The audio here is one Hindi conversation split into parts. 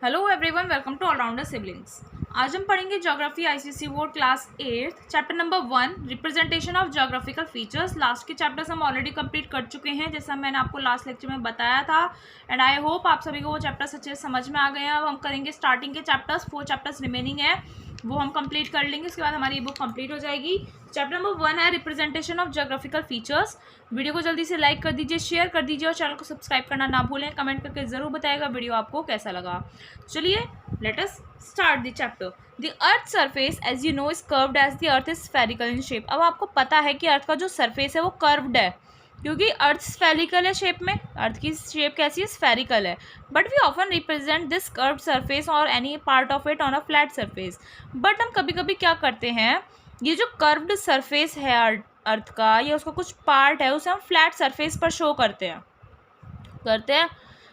Hello everyone, welcome to all rounder siblings. आज हम पढ़ेंगे geography ICSE board class 8 chapter number 1 representation of geographical features. Last के चैप्टर्स हम ऑलरेडी कंप्लीट कर चुके हैं, जैसा मैंने आपको लास्ट लेक्चर में बताया था। एंड आई होप आप सभी को वो चैप्टर्स अच्छे से समझ में आ गए हैं। अब हम करेंगे स्टार्टिंग के चैप्टर्स, 4 चैप्टर्स रिमेनिंग है, वो हम कंप्लीट कर लेंगे। उसके बाद हमारी ये बुक कंप्लीट हो जाएगी। चैप्टर नंबर 1 है representation of geographical features. Video को जल्दी से लाइक कर दीजिए, शेयर कर दीजिए और चैनल को सब्सक्राइब करना ना भूलें। कमेंट करके जरूर बताइएगा वीडियो आपको कैसा लगा। चलिए let us start the chapter. The earth surface as you know is curved as the earth is spherical in shape. अब आपको पता है कि अर्थ का जो सरफेस है वो कर्व्ड है, क्योंकि अर्थ स्फेरिकल है शेप में। अर्थ की शेप कैसी है? स्फेरिकल है। But we often represent this curved surface or any part of it on a flat surface. But हम कभी कभी क्या करते हैं, ये जो कर्व्ड सरफेस है अर्थ का, या उसका कुछ पार्ट है, उसे हम फ्लैट सरफेस पर शो करते हैं,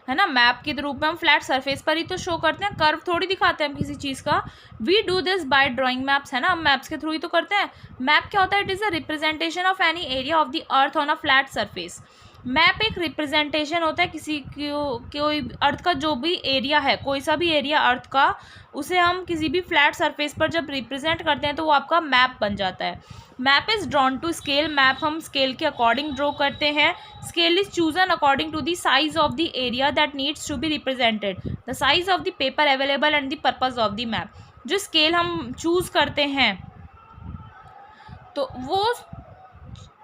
है ना। मैप के रूप में हम फ्लैट सरफेस पर ही तो शो करते हैं, कर्व थोड़ी दिखाते हैं हम किसी चीज़ का। We do this by drawing maps, है ना, हम मैप्स के थ्रू ही तो करते हैं। मैप क्या होता है? It is a representation of any area of the earth on a flat surface. Map एक रिप्रेजेंटेशन होता है किसी कोई अर्थ का जो भी एरिया है, कोई सा भी एरिया अर्थ का, उसे हम किसी भी फ्लैट सरफेस पर जब रिप्रेजेंट करते हैं तो वो आपका मैप बन जाता है। Map is drawn to scale. Map हम स्केल के अकॉर्डिंग ड्रॉ करते हैं। Scale is chosen according to the size of the area that needs to be represented, the size of the paper available and the purpose of the map. जो स्केल हम चूज करते हैं, तो वो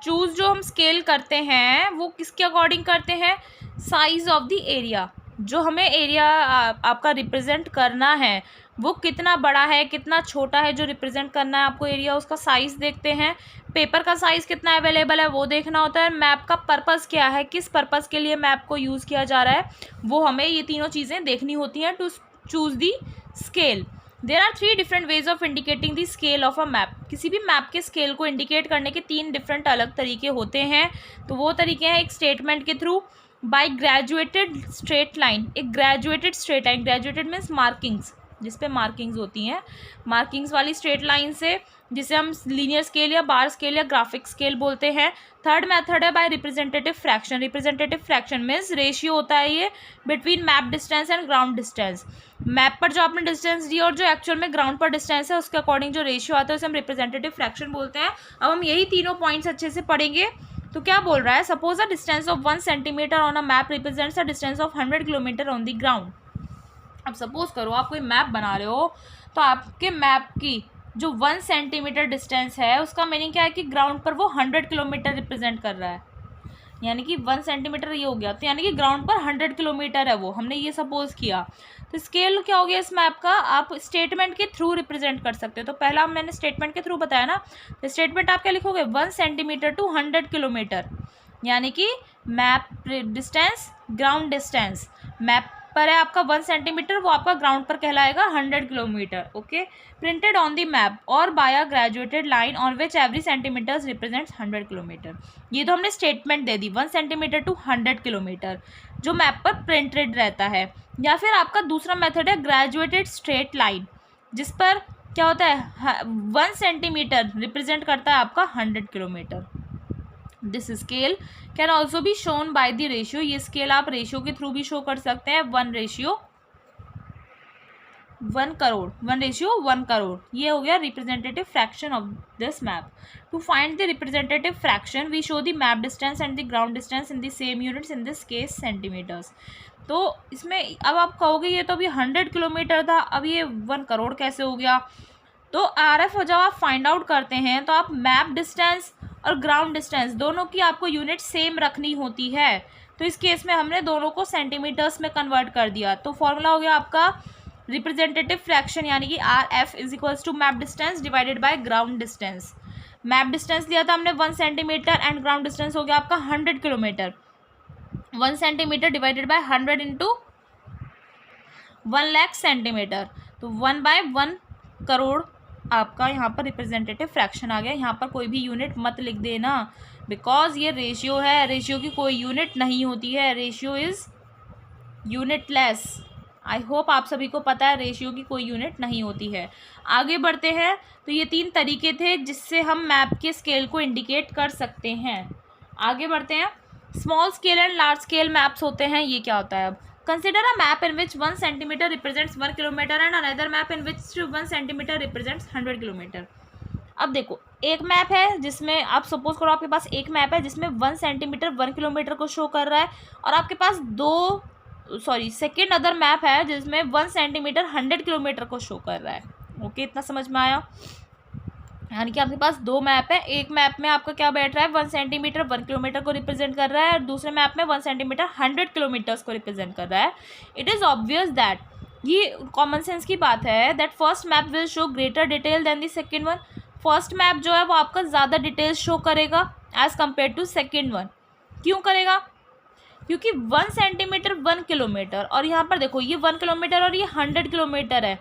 चूज जो हम स्केल करते हैं वो किसके अकॉर्डिंग करते हैं? Size of the area. जो हमें एरिया आपका रिप्रेजेंट करना है वो कितना बड़ा है, कितना छोटा है, जो रिप्रेजेंट करना है आपको एरिया, उसका साइज़ देखते हैं। पेपर का साइज़ कितना अवेलेबल है वो देखना होता है। मैप का पर्पज़ क्या है, किस पर्पज़ के लिए मैप को यूज़ किया जा रहा है, वो हमें ये तीनों चीज़ें देखनी होती हैं to choose the scale. There are 3 different ways of indicating the scale of a map. किसी भी मैप के स्केल को इंडिकेट करने के 3 डिफरेंट अलग तरीके होते हैं। तो वो तरीके हैं, एक स्टेटमेंट के through, by graduated straight line. एक graduated straight line, graduated means markings, जिस पे मार्किंग्स होती हैं, मार्किंग्स वाली स्ट्रेट लाइन से, जिसे हम लीनियर स्केल या बार स्केल या ग्राफिक स्केल बोलते हैं। थर्ड मेथड है by representative fraction. Representative fraction means ratio होता है ये between map distance and ground distance. Map पर जो आपने डिस्टेंस दी और जो एक्चुअल में ग्राउंड पर डिस्टेंस है, उसके अकॉर्डिंग जो रेशियो आता है उसे हम रिप्रेजेंटेटिव फ्रैक्शन बोलते हैं। अब हम यही तीनों पॉइंट्स अच्छे से पढ़ेंगे। तो क्या बोल रहा है? Suppose a distance of 1 centimetre on a map represents a distance of 100 kilometre on the ground. अब सपोज करो आप कोई मैप बना रहे हो, तो आपके मैप की जो 1 सेंटीमीटर डिस्टेंस है, उसका मीनिंग क्या है कि ग्राउंड पर वो 100 किलोमीटर रिप्रेजेंट कर रहा है। यानी कि 1 सेंटीमीटर ये हो गया, तो यानी कि ग्राउंड पर 100 किलोमीटर है वो, हमने ये सपोज किया। तो स्केल क्या हो गया इस मैप का? आप स्टेटमेंट के थ्रू रिप्रेजेंट कर सकते हो। तो पहला मैंने स्टेटमेंट के थ्रू बताया ना, तो स्टेटमेंट आप क्या लिखोगे? 1 सेंटीमीटर टू 100 किलोमीटर, यानी कि map distance, ground distance. Map पर है आपका 1 सेंटीमीटर, वो आपका ग्राउंड पर कहलाएगा 100 kilometre. Okay, printed on the map और by a graduated line on which every centimetre represents 100 kilometre. ये तो हमने स्टेटमेंट दे दी, 1 सेंटीमीटर टू 100 किलोमीटर जो मैप पर प्रिंटेड रहता है। या फिर आपका दूसरा मेथड है ग्रेजुएटेड स्ट्रेट लाइन, जिस पर क्या होता है, 1 सेंटीमीटर रिप्रेजेंट करता है आपका 100 kilometre. This scale can also be shown by the ratio. ये स्केल आप रेशियो के थ्रू भी शो कर सकते हैं। 1 रेशियो 1 करोड़, 1 रेशियो 1 करोड़, ये हो गया representative fraction of this map. To find the representative fraction we show the map distance and the ground distance in the same units, in this case centimetres. तो इसमें अब आप कहोगे ये तो अभी 100 किलोमीटर था, अब ये 1 करोड़ कैसे हो गया? तो RF जब आप फाइंड आउट करते हैं तो आप मैप डिस्टेंस और ग्राउंड डिस्टेंस दोनों की आपको यूनिट सेम रखनी होती है। तो इस केस में हमने दोनों को सेंटीमीटर्स में कन्वर्ट कर दिया। तो फॉर्मूला हो गया आपका रिप्रेजेंटेटिव फ्रैक्शन, यानी कि RF is equals to map distance divided by ground distance. Map distance दिया था हमने 1 सेंटीमीटर एंड ग्राउंड डिस्टेंस हो गया आपका 100 kilometre. 1 centimetre divided by 100 into 1 lakh centimetre, तो 1/1 करोड़ आपका यहाँ पर रिप्रेजेंटेटिव फ्रैक्शन आ गया। यहाँ पर कोई भी यूनिट मत लिख देना, बिकॉज ये रेशियो है, रेशियो की कोई यूनिट नहीं होती है, ratio is unitless. I hope आप सभी को पता है रेशियो की कोई यूनिट नहीं होती है। आगे बढ़ते हैं। तो ये 3 तरीके थे जिससे हम मैप के स्केल को इंडिकेट कर सकते हैं। आगे बढ़ते हैं। Small scale and large scale maps होते हैं, ये क्या होता है? अब consider a map in which 1 centimetre represents 1 kilometre and another map in which 1 centimetre represents 100 kilometre. अब देखो, एक मैप है जिसमें आप सपोज करो आपके पास एक मैप है जिसमें 1 सेंटीमीटर 1 किलोमीटर को शो कर रहा है, और आपके पास सेकेंड अदर मैप है जिसमें 1 सेंटीमीटर 100 किलोमीटर को शो कर रहा है। ओके, इतना समझ में आया? यानी कि आपके पास दो मैप है, एक मैप में आपका क्या बैठ रहा है 1 सेंटीमीटर 1 किलोमीटर को रिप्रेजेंट कर रहा है, और दूसरे मैप में 1 सेंटीमीटर 100 किलोमीटर्स को रिप्रेजेंट कर रहा है। इट इज़ ऑब्वियस दैट, ये कॉमन सेंस की बात है, that first map will show greater detail than the second one. First map जो है वो आपका ज़्यादा डिटेल्स शो करेगा as compare to second one. क्यों करेगा? क्योंकि 1 सेंटीमीटर 1 किलोमीटर, और यहाँ पर देखो ये 1 किलोमीटर और ये 100 किलोमीटर है,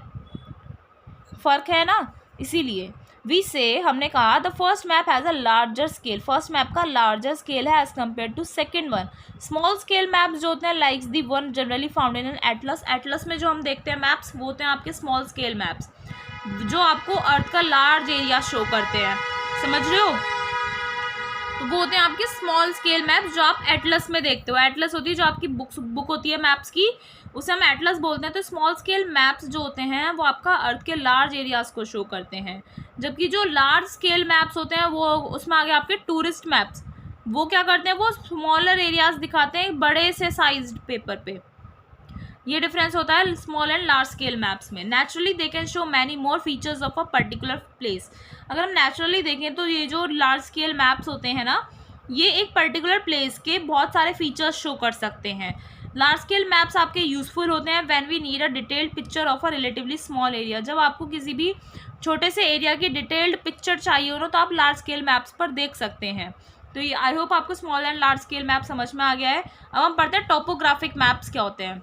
फ़र्क है ना, इसीलिए हमने कहा the first map has a larger scale, first map का लार्जर स्केल है as compare to second one. Small scale maps जो होते हैं likes the one generally found in an atlas, atlas में जो हम देखते हैं मैप्स वो होते हैं आपके स्मॉल स्केल मैप्स जो आपको अर्थ का लार्ज एरिया शो करते हैं, समझ रहे हो? तो वो होते हैं आपके स्मॉल स्केल मैप्स जो आप एटलस में देखते हो। एटलस होती है जो आपकी बुक होती है मैप्स की, उसे हम एटलस बोलते हैं। तो स्मॉल स्केल मैप्स जो होते हैं वो आपका अर्थ के लार्ज एरियाज़ को शो करते हैं, जबकि जो लार्ज स्केल मैप्स होते हैं वो उसमें आगे आपके टूरिस्ट मैप्स, वो क्या करते हैं, वो स्मॉलर एरियाज़ दिखाते हैं बड़े से साइज्ड पेपर पे। ये डिफरेंस होता है small and large scale maps में। Naturally they can show many more features of a particular place. अगर हम नेचुरली देखें तो ये जो लार्ज स्केल मैप्स होते हैं ना, ये एक पर्टिकुलर प्लेस के बहुत सारे फीचर्स शो कर सकते हैं। लार्ज स्केल मैप्स आपके यूज़फुल होते हैं when we need a detailed picture of a relatively small area. जब आपको किसी भी छोटे से एरिया की डिटेल्ड पिक्चर चाहिए हो ना, तो आप लार्ज स्केल मैप्स पर देख सकते हैं। तो ये आई होप आपको small and large scale map समझ में आ गया है। अब हम पढ़ते हैं टोपोग्राफिक मैप्स क्या होते हैं।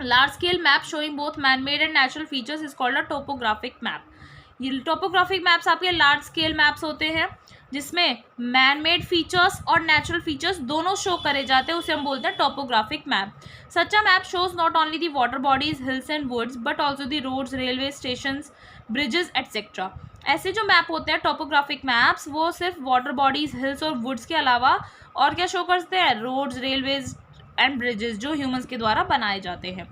Large scale map showing both man made and natural features is called a topographic map. ये टोपोग्राफिक मैप्स आपके लार्ज स्केल मैप्स होते हैं जिसमें मैन मेड फीचर्स और नेचुरल फीचर्स दोनों शो करे जाते हैं, उसे हम बोलते हैं topographic map. Such a map shows not only the water bodies, hills and woods but also the roads, railway stations, bridges etcetera. ऐसे जो मैप होते हैं टोपोग्राफिक मैप्स, वो सिर्फ वाटर बॉडीज, हिल्स और वुड्स के अलावा और क्या शो करते हैं, रोड्स, रेलवेज एंड ब्रिजेस जो ह्यूमंस के द्वारा बनाए जाते हैं।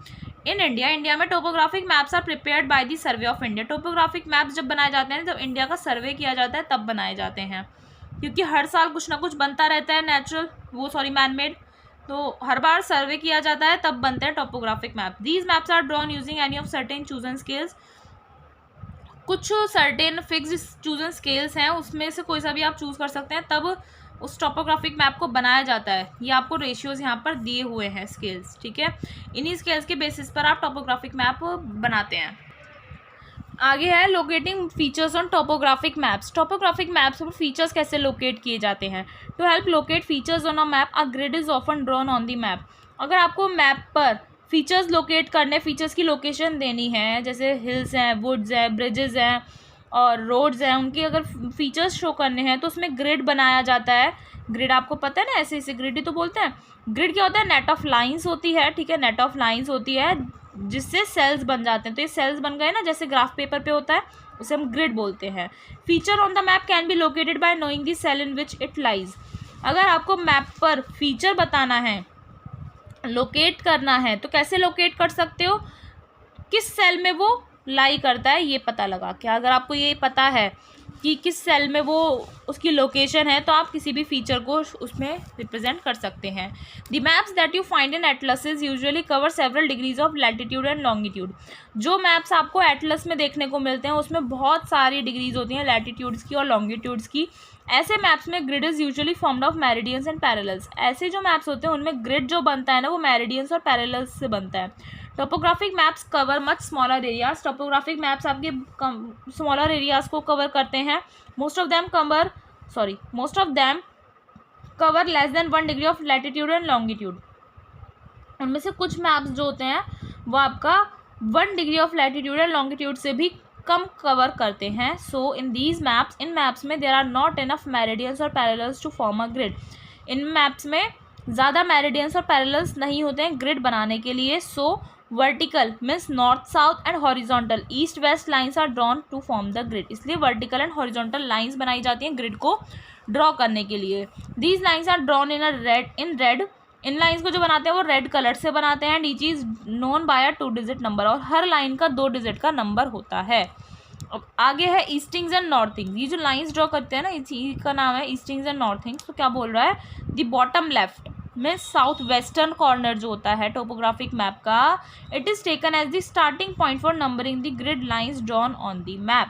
इन इंडिया में topographic maps are prepared by the survey of India. Topographic maps जब बनाए जाते हैं, जब इंडिया का सर्वे किया जाता है तब बनाए जाते हैं, क्योंकि हर साल कुछ ना कुछ बनता रहता है मैन मेड, तो हर बार सर्वे किया जाता है तब बनते हैं topographic map. These maps are drawn using any of certain chosen scales. कुछ सर्टेन फिक्स्ड चूजन स्केल्स हैं, उसमें से कोई सा भी आप चूज़ कर सकते हैं, तब उस टोपोग्राफिक मैप को बनाया जाता है। ये आपको रेशियोज यहाँ पर दिए हुए हैं स्केल्स, ठीक है। इन्हीं स्केल्स के बेसिस पर आप टोपोग्राफिक मैप बनाते हैं। आगे है locating features on topographic maps. Topographic maps पर फीचर्स कैसे लोकेट किए जाते हैं। To help locate features on a map, a grid is often drawn on the map. अगर आपको मैप पर फीचर्स लोकेट करने, फीचर्स की लोकेशन देनी है, जैसे हिल्स हैं, वुड्स हैं, ब्रिजेस हैं और रोड्स हैं, उनकी अगर फीचर्स शो करने हैं तो उसमें ग्रिड बनाया जाता है। ग्रिड आपको पता है ना, ऐसे ऐसे ग्रिड ही तो बोलते हैं। ग्रिड क्या होता है, नेट ऑफ लाइंस होती है, ठीक है, नेट ऑफ लाइंस होती है जिससे सेल्स बन जाते हैं। तो ये सेल्स बन गए ना, जैसे ग्राफ पेपर पे होता है, उसे हम ग्रिड बोलते हैं। Feature on the map can be located by knowing the cell in which it lies. अगर आपको मैप पर फीचर बताना है, लोकेट करना है, तो कैसे लोकेट कर सकते हो, किस सेल में वो लाई करता है ये पता लगा के। अगर आपको ये पता है कि किस सेल में वो उसकी लोकेशन है, तो आप किसी भी फीचर को उसमें रिप्रेजेंट कर सकते हैं। The maps that you find in atlases usually cover several degrees of latitude and longitude. जो मैप्स आपको एटलस में देखने को मिलते हैं उसमें बहुत सारी डिग्रीज होती हैं लैटिट्यूड्स की और लॉन्गिट्यूड्स की। ऐसे मैप्स में grid is usually formed of meridians and parallels. ऐसे जो मैप्स होते हैं उनमें ग्रिड जो बनता है ना, वो मेरिडियंस और पैरेलल्स से बनता है। Topographic maps cover much smaller areas. Topographic maps आपके स्मॉलर एरियाज को कवर करते हैं। Most of them cover less than 1 degree of latitude and longitude. उनमें से कुछ मैप्स जो होते हैं वो आपका 1 degree of latitude and longitude से भी कम कवर करते हैं। सो इन मैप्स में there are not enough meridians और parallels to form a grid. इन मैप्स में ज़्यादा मेरिडियंस और पैरेलल्स नहीं होते हैं ग्रिड बनाने के लिए। So vertical means north south and horizontal east west lines are drawn to form the grid. इसलिए वर्टिकल एंड हॉरिजॉन्टल लाइंस बनाई जाती हैं ग्रिड को ड्रॉ करने के लिए। These lines are drawn in red इन लाइंस को जो बनाते हैं वो रेड कलर से बनाते हैं। And each is known by a 2 digit number, और हर लाइन का 2 डिजिट का नंबर होता है। अब आगे है ईस्टिंग्स एंड नॉर्थिंग्स। ये जो लाइंस ड्रॉ करते हैं ना, इसी का नाम है ईस्टिंग्स एंड नॉर्थिंग्स। तो क्या बोल रहा है, द बॉटम लेफ्ट में साउथ वेस्टर्न कॉर्नर जो होता है टोपोग्राफिक मैप का, it is taken as the starting point for numbering the grid lines drawn on the map.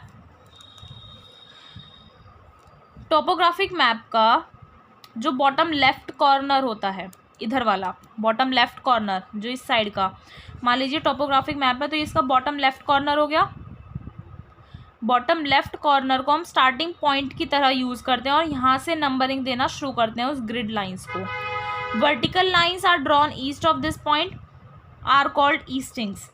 Topographic map का जो बॉटम लेफ्ट कॉर्नर होता है, इधर वाला बॉटम लेफ्ट कॉर्नर जो इस साइड का, मान लीजिए टोपोग्राफिक मैप है तो इसका बॉटम लेफ्ट कॉर्नर हो गया। बॉटम लेफ्ट कॉर्नर को हम स्टार्टिंग पॉइंट की तरह यूज़ करते हैं और यहाँ से नंबरिंग देना शुरू करते हैं उस ग्रिड लाइंस को। Vertical lines are drawn east of this point are called eastings.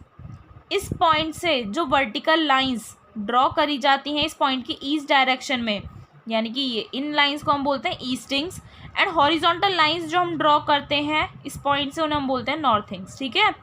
इस पॉइंट से जो वर्टिकल लाइंस ड्रॉ करी जाती हैं इस पॉइंट की ईस्ट डायरेक्शन में, यानी कि ये इन लाइंस को हम बोलते हैं ईस्टिंग्स। एंड हॉरिजॉन्टल लाइंस जो हम ड्रॉ करते हैं इस पॉइंट से उन्हें हम बोलते हैं नॉर्थिंग्स। ठीक है,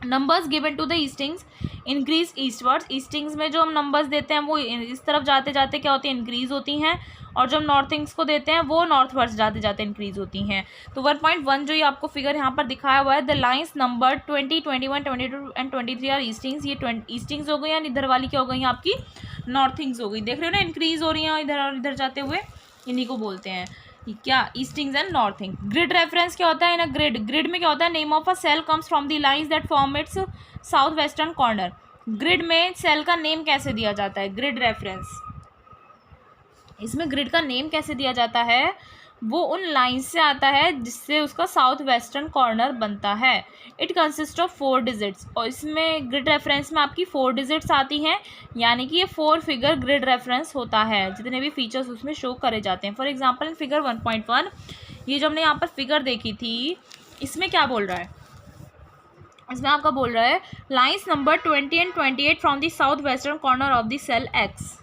numbers given to the eastings increase eastwards. Eastings में जो हम नंबर्स देते हैं वो इस तरफ जाते जाते क्या होती है, इंक्रीज होती हैं, और जो हम नॉर्थिंग्स को देते हैं वो नॉर्थवर्ड्स जाते जाते इंक्रीज होती हैं। तो 1.1 जो ये आपको फिगर यहाँ पर दिखाया हुआ है, the lines number 20, 21, 22 and 23 are eastings. ये ईस्टिंग्स हो गई, इधर वाली क्या हो गई आपकी नॉर्थिंग्स हो गई। देख रहे हो ना, इंक्रीज हो रही हैं इधर और इधर जाते हुए, इन्हीं को बोलते हैं क्या, eastings and northing. Grid reference क्या होता है इन अ ग्रिड, ग्रिड में क्या होता है, name of a cell comes from the lines that form its south western corner. Grid में सेल का नेम कैसे दिया जाता है, ग्रिड रेफरेंस, इसमें ग्रिड का नेम कैसे दिया जाता है, वो उन लाइंस से आता है जिससे उसका साउथ वेस्टर्न कॉर्नर बनता है। इट कंसिस्ट ऑफ 4 डिजिट्स, और इसमें ग्रिड रेफरेंस में आपकी 4 डिजिट्स आती हैं, यानी कि ये 4 फिगर ग्रिड रेफरेंस होता है, जितने भी फीचर्स उसमें शो करे जाते हैं। फॉर एग्जांपल इन फिगर 1.1 ये जो हमने यहाँ पर फिगर देखी थी, इसमें क्या बोल रहा है, इसमें आपका बोल रहा है lines number 20 and 28 from the south western corner of the cell X.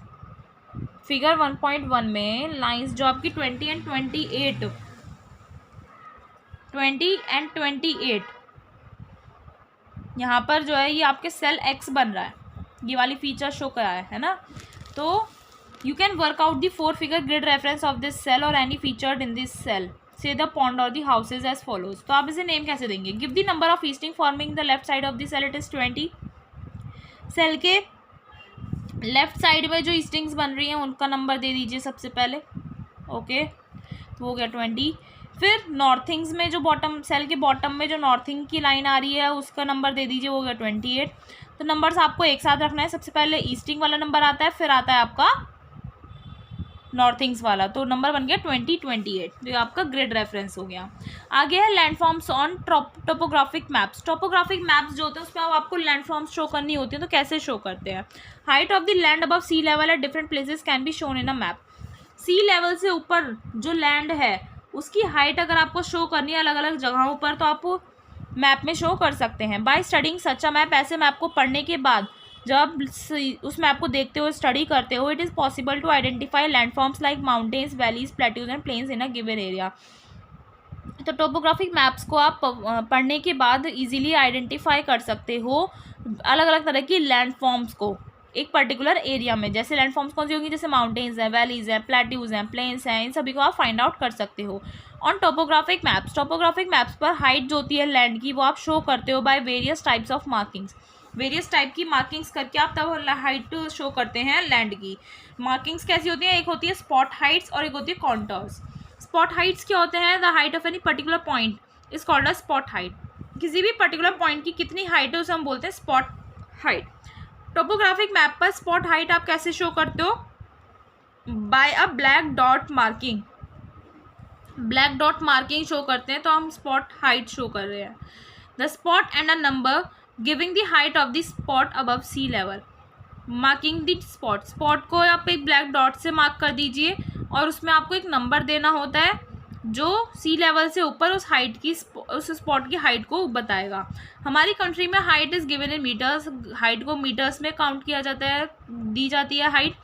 Figure 1.1 में लाइंस जो आपकी 20 एंड 28 यहाँ पर जो है ये आपके सेल एक्स बन रहा है, ये वाली फीचर शो करा है ना। तो you can work out the 4 figure grid reference of this cell or any featured in this cell, say the pond or the houses as follows. तो आप इसे नेम कैसे देंगे, give the number of easting forming the left side of the cell, it is 20। Cell के लेफ्ट साइड में जो ईस्टिंग्स बन रही हैं उनका नंबर दे दीजिए सबसे पहले। ओके, तो हो गया 20। फिर नॉर्थिंग्स में जो बॉटम सेल के बॉटम में जो नॉर्थिंग की लाइन आ रही है उसका नंबर दे दीजिए, हो गया 28। तो नंबर्स आपको एक साथ रखना है, सबसे पहले ईस्टिंग वाला नंबर आता है, फिर आता है आपका नॉर्थिंग्स वाला, तो नंबर बन गया 20, 28। तो ये आपका ग्रिड रेफरेंस हो गया। आगे है landforms on topographic maps. Topographic maps जो होते हैं उसमें आपको लैंडफॉर्म्स शो करनी होती है, तो कैसे शो करते हैं, height of the land above sea level at different places can be shown in a map. Sea level से ऊपर जो लैंड है उसकी हाइट अगर आपको शो करनी है अलग अलग जगहों पर, तो आप मैप में शो कर सकते हैं। By studying such a map, ऐसे मैप को पढ़ने के बाद जब उस मैप को देखते हो, स्टडी करते हो, it is possible to identify landforms like mountains, valleys, plateaus and plains in a given area. तो टोपोग्राफिक मैप्स को आप पढ़ने के बाद इजीली आइडेंटिफाई कर सकते हो अलग अलग तरह की लैंडफॉर्म्स को एक पर्टिकुलर एरिया में। जैसे लैंडफॉर्म्स कौन सी होंगी, जैसे माउंटेन्स हैं, वैलीज हैं, प्लेट्यूज हैं, प्लेन्स हैं, इन सभी को आप फाइंड आउट कर सकते हो on topographic maps. Topographic maps पर हाइट जो होती है लैंड की वो आप शो करते हो by various types of markings. Various type की मार्किंग्स करके आप तब हाइट शो करते हैं लैंड की। मार्किंग्स कैसी होती हैं, एक होती है स्पॉट हाइट्स और एक होती है कॉन्टर्स। स्पॉट हाइट्स क्या होते हैं, the height of any particular point is called a spot height. किसी भी पर्टिकुलर पॉइंट की कितनी हाइट है उसे हम बोलते हैं स्पॉट हाइट। टोपोग्राफिक मैप पर स्पॉट हाइट आप कैसे शो करते हो, by a black dot marking. Black dot marking show करते हैं तो हम स्पॉट हाइट शो कर रहे हैं। The spot and a number giving the height of the spot above sea level. Marking the spot, spot को आप एक ब्लैक डॉट से मार्क कर दीजिए और उसमें आपको एक नंबर देना होता है जो सी लेवल से ऊपर उस हाइट की उस स्पॉट की हाइट को बताएगा। हमारी कंट्री में height is given in metres, height को मीटर्स में काउंट किया जाता है, दी जाती है height.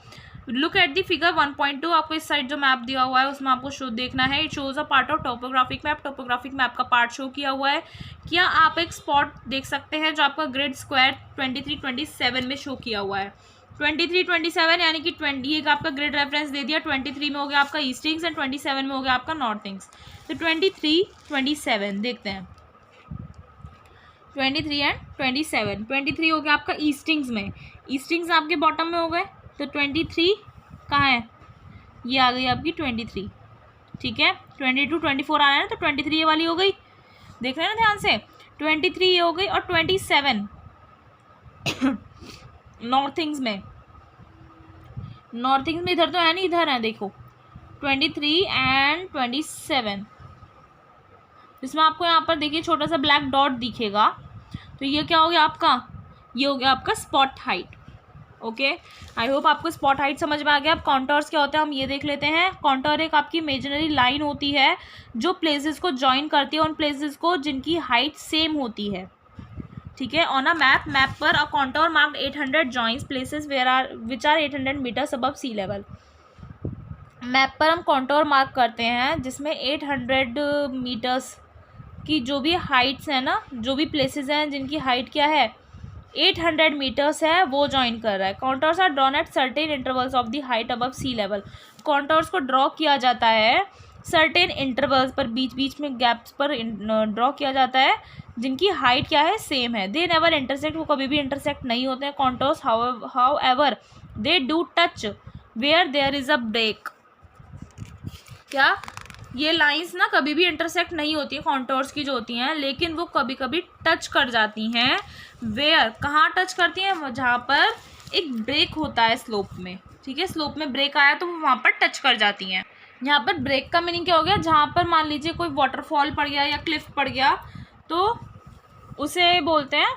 Look at the figure 1.2, आपको इस साइड जो मैप दिया हुआ है उसमें आपको शो देखना है। It shows a part of topographic map, topographic map का पार्ट शो किया हुआ है। क्या आप एक स्पॉट देख सकते हैं जो आपका ग्रिड स्क्वायर 23, 27 में शो किया हुआ है। 23, 27 यानी कि 20 एक आपका ग्रिड रेफरेंस दे दिया। 23 में हो गया आपका ईस्टिंग्स एंड 27 में हो गया आपका नॉर्थिंग्स। तो 23, 27 देखते हैं। 23 एंड 27। 23 हो गया आपका ईस्टिंग्स में, ईस्टिंग्स आपके बॉटम में हो गए। तो 23 कहाँ है, ये आ गई आपकी 23, ठीक है। 22, 24 आ रहा है ना, तो 23 ये वाली हो गई, देख रहे हैं ना ध्यान से। 23 ये हो गई। और 27 नॉर्थिंग्स में, नॉर्थिंग्स में इधर तो है नहीं, इधर है देखो 23 एंड 27। इसमें आपको यहाँ पर देखिए छोटा सा ब्लैक डॉट दिखेगा, तो ये क्या हो गया आपका, ये हो गया आपका spot height. Okay, I hope आपको स्पॉट हाइट समझ में आ गया। अब कॉन्टोर्स क्या होता है हम ये देख लेते हैं। कॉन्टोर एक आपकी इमेजिनरी लाइन होती है जो प्लेसेस को जॉइन करती है उन प्लेसेस को जिनकी हाइट सेम होती है, ठीक है। ऑन अ मैप, मैप पर a contour marked 800 joins places which are 800 metres above sea level. Map पर हम कॉन्टोर मार्क करते हैं जिसमें 800 मीटर्स की जो भी हाइट्स हैं ना, जो भी प्लेसेस हैं जिनकी हाइट क्या है 800 मीटर्स है, वो ज्वाइन कर रहा है। Contours are drawn at certain intervals of the height above sea level. Contours को ड्रॉ किया जाता है सर्टेन इंटरवल्स पर, बीच बीच में गैप्स पर ड्रॉ किया जाता है जिनकी हाइट क्या है सेम है। दे नेवर इंटरसेक्ट, वो कभी भी इंटरसेक्ट नहीं होते हैं। Contours however they do touch where there is a break. क्या ये लाइंस ना कभी भी इंटरसेक्ट नहीं होती है कॉन्टोर्स की जो होती हैं, लेकिन वो कभी कभी टच कर जाती हैं। वेयर, कहाँ टच करती हैं, जहाँ पर एक ब्रेक होता है स्लोप में, ठीक है। स्लोप में ब्रेक आया तो वो वहाँ पर टच कर जाती हैं। यहाँ पर ब्रेक का मीनिंग क्या हो गया, जहाँ पर मान लीजिए कोई वाटरफॉल पड़ गया या क्लिफ पड़ गया तो उसे बोलते हैं,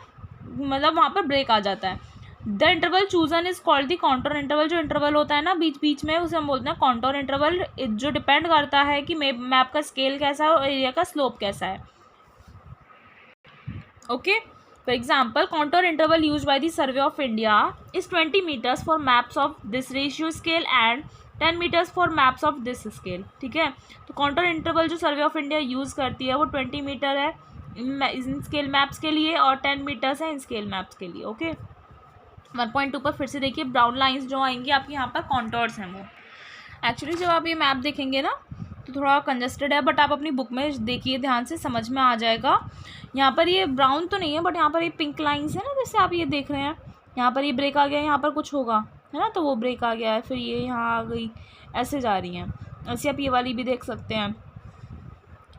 मतलब वहाँ पर ब्रेक आ जाता है। The interval chosen is called the contour interval. जो इंटरवल होता है ना बीच बीच में, उसे हम बोलते हैं कॉन्टोर इंटरवल, जो डिपेंड करता है कि मैप का स्केल कैसा है और एरिया का स्लोप कैसा है। Okay, for example contour interval use by the survey of India is 20 metres for maps of this ratio scale and 10 metres for maps of this scale, ठीक है। तो कॉन्टोर इंटरवल जो सर्वे ऑफ इंडिया यूज़ करती है वो 20 मीटर है इन स्केल मैप्स के लिए और 10 मीटर्स है इन स्केल मैप्स के लिए। ओके, 1.2 पर फिर से देखिए ब्राउन लाइंस जो आएंगी आपकी यहाँ पर कॉन्टोर्स हैं। वो एक्चुअली जब आप ये मैप देखेंगे ना तो थोड़ा कंजस्टेड है, बट आप अपनी बुक में देखिए ध्यान से, समझ में आ जाएगा। यहाँ पर ये ब्राउन तो नहीं है, बट यहाँ पर ये पिंक लाइंस है ना, जैसे आप ये देख रहे हैं। यहाँ पर ये ब्रेक आ गया, यहाँ पर कुछ होगा है ना, तो वो ब्रेक आ गया है, फिर ये यहाँ आ गई, ऐसे जा रही हैं। ऐसे आप ये वाली भी देख सकते हैं,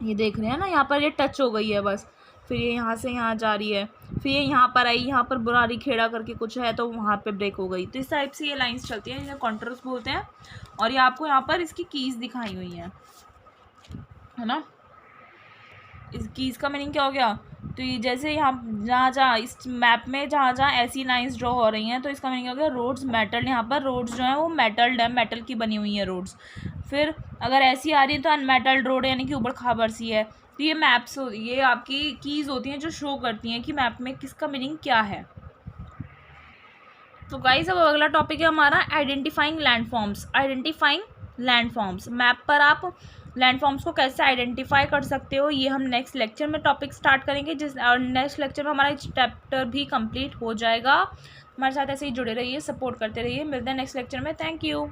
ये देख रहे हैं ना, यहाँ पर ये टच हो गई है बस, फिर ये यहाँ से यहाँ जा रही है, फिर ये यहाँ पर आई, यहाँ पर बुरारी खेड़ा करके कुछ है तो वहाँ पे ब्रेक हो गई। तो इस टाइप से ये लाइंस चलती हैं, जिन्हें कॉन्टोर्स बोलते हैं। और ये आपको यहाँ पर इसकी कीज़ दिखाई हुई हैं, है ना। इस कीज़ का मीनिंग क्या हो गया, तो ये जैसे यहाँ जहाँ जहाँ इस मैप में जहाँ जहाँ ऐसी लाइंस ड्रॉ हो रही हैं तो इसका मीनिंग हो गया रोड्स मेटल्ड। यहाँ पर रोड्स जो हैं वो मेटल्ड है, मेटल की बनी हुई है रोड्स। फिर अगर ऐसी आ रही है तो अनमेटल्ड रोड यानी कि ऊबड़ खाबड़ सी है। तो ये मैप्स, ये आपकी कीज़ होती हैं जो शो करती हैं कि मैप में किसका मीनिंग क्या है। तो गाइस अब अगला टॉपिक है हमारा identifying landforms. Identifying landforms, map पर आप लैंडफॉर्म्स को कैसे आइडेंटिफाई कर सकते हो, ये हम नेक्स्ट लेक्चर में टॉपिक स्टार्ट करेंगे, और नेक्स्ट लेक्चर में हमारा चैप्टर भी कंप्लीट हो जाएगा। हमारे साथ ऐसे ही जुड़े रहिए, सपोर्ट करते रहिए। मिलते हैं नेक्स्ट लेक्चर में। Thank you.